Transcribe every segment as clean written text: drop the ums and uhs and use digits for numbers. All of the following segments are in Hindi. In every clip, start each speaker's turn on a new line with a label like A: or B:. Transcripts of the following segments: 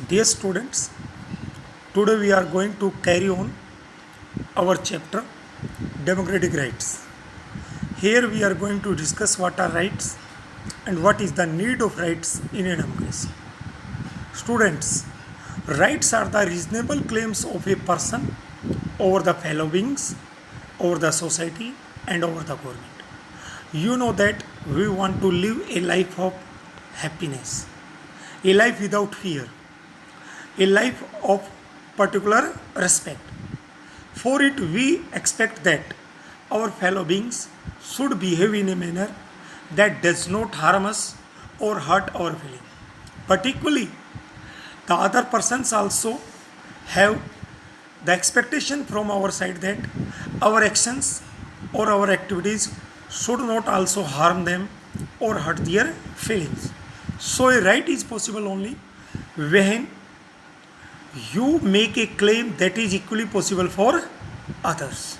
A: Dear students, today we are going to carry on our chapter Democratic Rights. Here we are going to discuss what are rights and what is the need of rights in a democracy. Students, rights are the reasonable claims of a person over the fellow beings, over the society, and over the government. You know that we want to live a life of happiness, a life without fear, a life of particular respect. For it, we expect that our fellow beings should behave in a manner that does not harm us or hurt our feeling. Particularly, the other persons also have the expectation from our side that our actions or our activities should not also harm them or hurt their feelings. So, a right is possible only when you make a claim that is equally possible for others.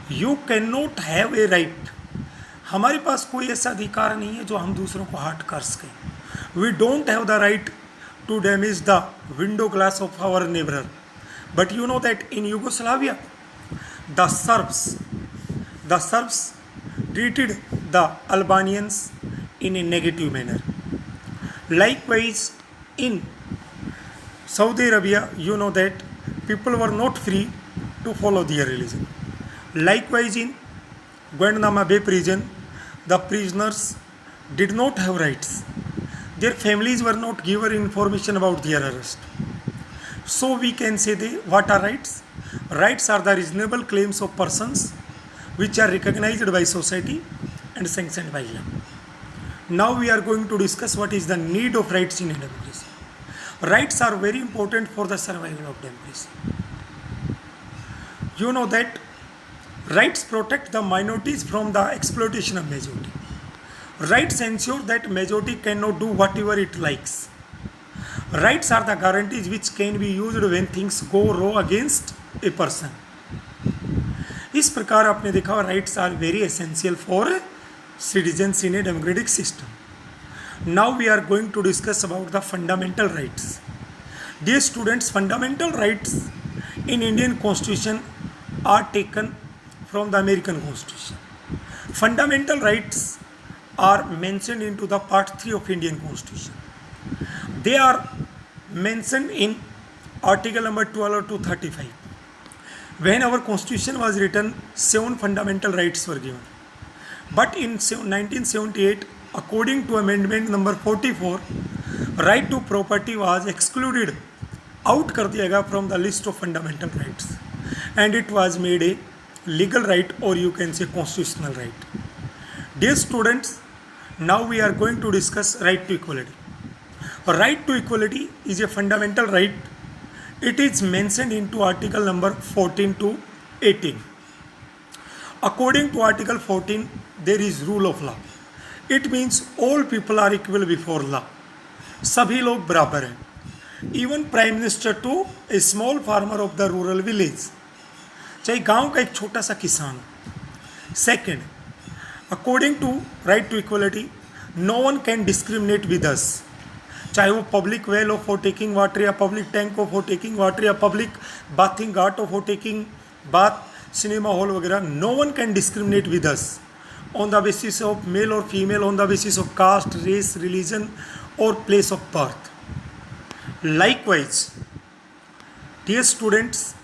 A: You cannot have a right. हमारे पास कोई ऐसा अधिकार नहीं है जो हम दूसरों को हर्ट कर सकें. We don't have the right to damage the window glass of our neighbor. But you know that in Yugoslavia, the Serbs treated the Albanians in a negative manner. Likewise, in Saudi Arabia, you know that people were not free to follow their religion. Likewise, in Guantanamo Bay prison, the prisoners did not have rights. Their families were not given information about their arrest. So we can say what are rights? Rights are the reasonable claims of persons which are recognized by society and sanctioned by law. Now we are going to discuss what is the need of rights in a democracy. Rights are very important for the survival of democracy. You know that rights protect the minorities from the exploitation of majority. Rights ensure that majority cannot do whatever it likes. Rights are the guarantees which can be used when things go wrong against a person. इस प्रकार आपने देखा rights are very essential for citizens in a democratic system. Now we are going to discuss about the fundamental rights. Dear students, fundamental rights in Indian Constitution are taken from the American Constitution. Fundamental rights are mentioned into the Part 3 of Indian Constitution. They are mentioned in Article number 12 or 235. When our Constitution was written, 7 fundamental rights were given. But in 1978, according to Amendment number 44, right to property was excluded, out कर दिया गया from the list of fundamental rights, and it was made a legal right, or you can say constitutional right. Dear students, now we are going to discuss right to equality. A right to equality is a fundamental right. It is mentioned into article number 14 to 18. According to article 14, there is rule of law. It means all people are equal before law. सभी लोग बराबर हैं. Even prime minister to a small farmer of the rural village. चाहे गांव का एक छोटा सा किसान. Second, according to right to equality, no one can discriminate with us. चाहे वो पब्लिक वेल हो फॉर टेकिंग वाटर, या पब्लिक टैंक हो फॉर टेकिंग वाटर, या पब्लिक बाथिंग घाट हो for taking bath, cinema hall वगैरह. No one can discriminate with us on the basis of male और female, on the basis of caste, race, religion और place of birth. Likewise, dear students,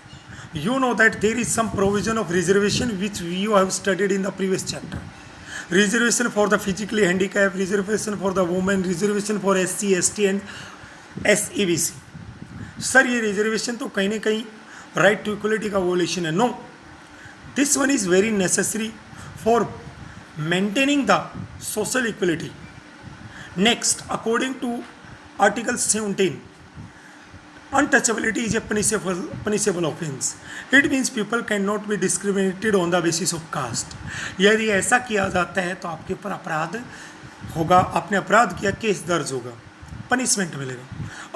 A: you know that there is some provision of reservation which you have studied in the previous chapter. Reservation for the physically handicapped, reservation for the women, reservation for SC, ST and SEBC. Sir ये रिजर्वेशन तो कहीं ना कहीं राइट टू इक्वलिटी का वोलेशन है. No, this one is very necessary for maintaining the social equality. Next, according to article 17, untouchability is a punishable offense. It means people cannot be discriminated on the basis of caste. यदि ऐसा किया जाता है तो आपके ऊपर अपराध होगा, आपने अपराध किया, केस दर्ज होगा, पनिशमेंट मिलेगा.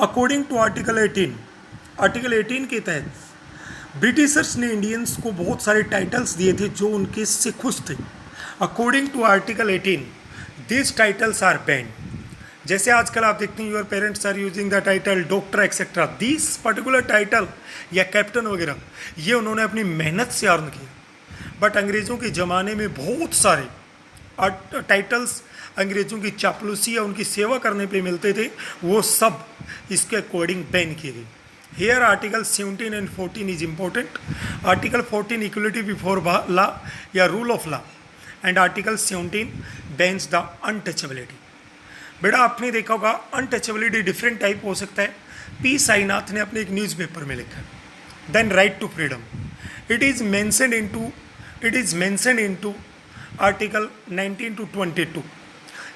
A: अकॉर्डिंग टू आर्टिकल 18, आर्टिकल 18 के तहत ब्रिटिशर्स ने इंडियंस को बहुत सारे टाइटल्स दिए थे जो उनके से खुश थे. According to article 18, these titles are banned. जैसे आजकल आप देखते हैं your parents are using the title doctor etcetera, this particular title या कैप्टन वगैरह ये उन्होंने अपनी मेहनत से अर्न किया। बट अंग्रेज़ों के ज़माने में बहुत सारे टाइटल्स अंग्रेज़ों की चापलूसी या उनकी सेवा करने पे मिलते थे, वो सब इसके अकॉर्डिंग बैन किए गए। Here article 17 and 14 is important. Article 14 equality before law या rule of law, and article 17 bans the untouchability. बेटा आपने देखा होगा अनटचेबिलिटी डिफरेंट टाइप हो सकता है। पी साईनाथ ने अपने एक न्यूज़पेपर में लिखा है, then right to freedom, it is mentioned into article 19 to 22।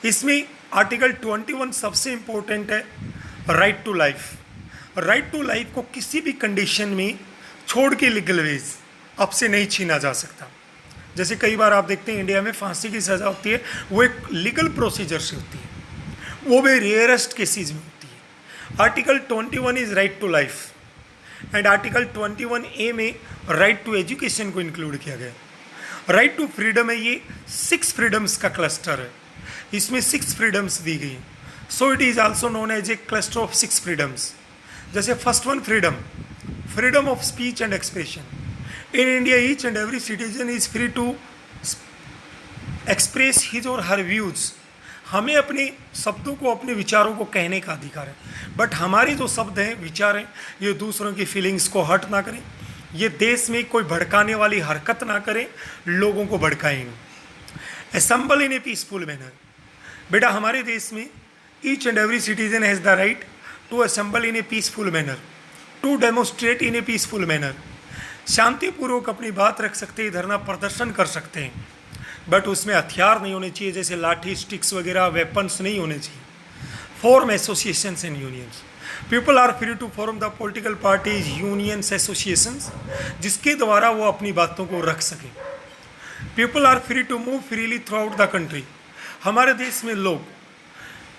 A: इसमें आर्टिकल 21 सबसे इम्पोर्टेंट है, right to life. Right to life को किसी भी कंडीशन में छोड़ के लीगल वेज आपसे नहीं छीना जा सकता। जैसे कई बार आप देखते हैं इंडिया में फांसी की सज़ा होती है, वो एक लीगल प्रोसीजर से होती है, वो भी रेयरेस्ट केसेस में होती है। Article 21 is right to life and article 21A में राइट टू एजुकेशन को इंक्लूड किया गया। राइट टू फ्रीडम है, ये 6 फ्रीडम्स का क्लस्टर है, इसमें 6 फ्रीडम्स दी गई, so it is also known as a cluster of 6 freedoms. जैसे first one freedom of speech and expression. In India each and every citizen is free to express his और हर व्यूज़। हमें अपने शब्दों को, अपने विचारों को कहने का अधिकार है, बट हमारे जो शब्द हैं, विचार हैं, ये दूसरों की फीलिंग्स को हर्ट ना करें, ये देश में कोई भड़काने वाली हरकत ना करें, लोगों को भड़काएंगे। Assemble in a peaceful manner. बेटा हमारे देश में each and every citizen has the right to assemble in a peaceful manner, to demonstrate in a peaceful manner. शांतिपूर्वक अपनी बात रख सकते हैं, धरना प्रदर्शन कर सकते हैं, बट उसमें हथियार नहीं होने चाहिए, जैसे लाठी, स्टिक्स वगैरह, वेपन्स नहीं होने चाहिए। Form associations and unions. People are free to form the political parties, unions, associations, जिसके द्वारा वो अपनी बातों को रख सकें। People are free to move freely throughout the country. हमारे देश में लोग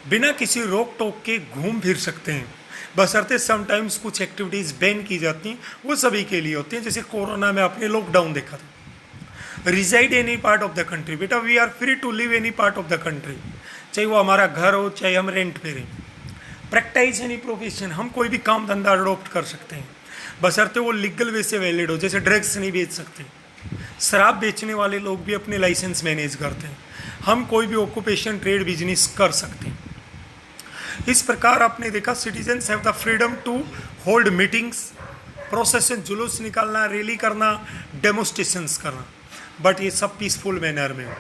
A: बिना किसी रोक टोक के घूम फिर सकते हैं, बशर्ते समटाइम्स कुछ एक्टिविटीज़ बैन की जाती हैं, वो सभी के लिए होती हैं। जैसे कोरोना में आपने लॉकडाउन देखा था। Reside any part of the country. बेटा we are free to live any part of the country, चाहे वो हमारा घर हो, चाहे हम रेंट पे रहें। प्रैक्टिस एनी प्रोफेशन, हम कोई भी काम धंधा अडोप्ट कर सकते हैं, बशर्ते वो लीगल वे से वैलिड हो। जैसे ड्रग्स नहीं बेच सकते, शराब बेचने वाले लोग भी अपने लाइसेंस मैनेज करते हैं, हम कोई भी ऑक्यूपेशन, ट्रेड, बिजनेस कर सकते हैं। इस प्रकार आपने देखा citizens have the freedom to hold meetings, procession, जुलूस निकालना, रैली करना, डेमोन्स्ट्रेशंस करना, बट ये सब पीसफुल मैनर में हो।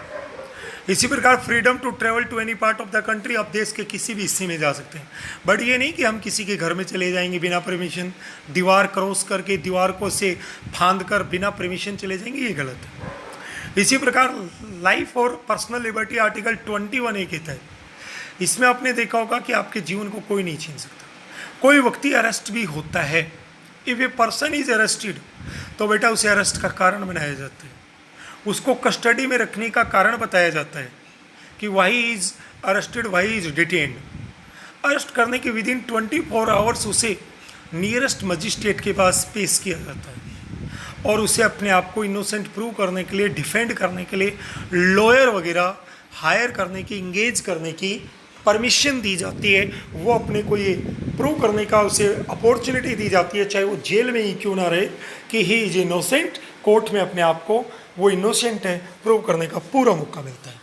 A: इसी प्रकार freedom to travel to any part of the country, आप देश के किसी भी हिस्से में जा सकते हैं, बट ये नहीं कि हम किसी के घर में चले जाएंगे बिना परमिशन, दीवार क्रॉस करके, दीवार को से फांद कर बिना परमिशन चले जाएंगे, ये गलत है। इसी प्रकार लाइफ और पर्सनल लिबर्टी आर्टिकल 21A कहता है, इसमें आपने देखा होगा कि आपके जीवन को कोई नहीं छीन सकता। कोई व्यक्ति अरेस्ट भी होता है, if a person is arrested, तो बेटा उसे अरेस्ट का कारण बनाया जाता है, उसको कस्टडी में रखने का कारण बताया जाता है कि why is arrested, why is detained. Arrest करने के विदिन 24 आवर्स उसे नियरेस्ट मजिस्ट्रेट के पास पेश किया जाता है और उसे अपने आप को इनोसेंट प्रूव करने के लिए, डिफेंड करने के लिए लॉयर वगैरह हायर करने की, इंगेज करने की परमिशन दी जाती है। वो अपने को ये प्रूव करने का उसे अपॉर्चुनिटी दी जाती है, चाहे वो जेल में ही क्यों ना रहे, कि ही इज इनोसेंट। कोर्ट में अपने आप को वो इनोसेंट है प्रूव करने का पूरा मौका मिलता है।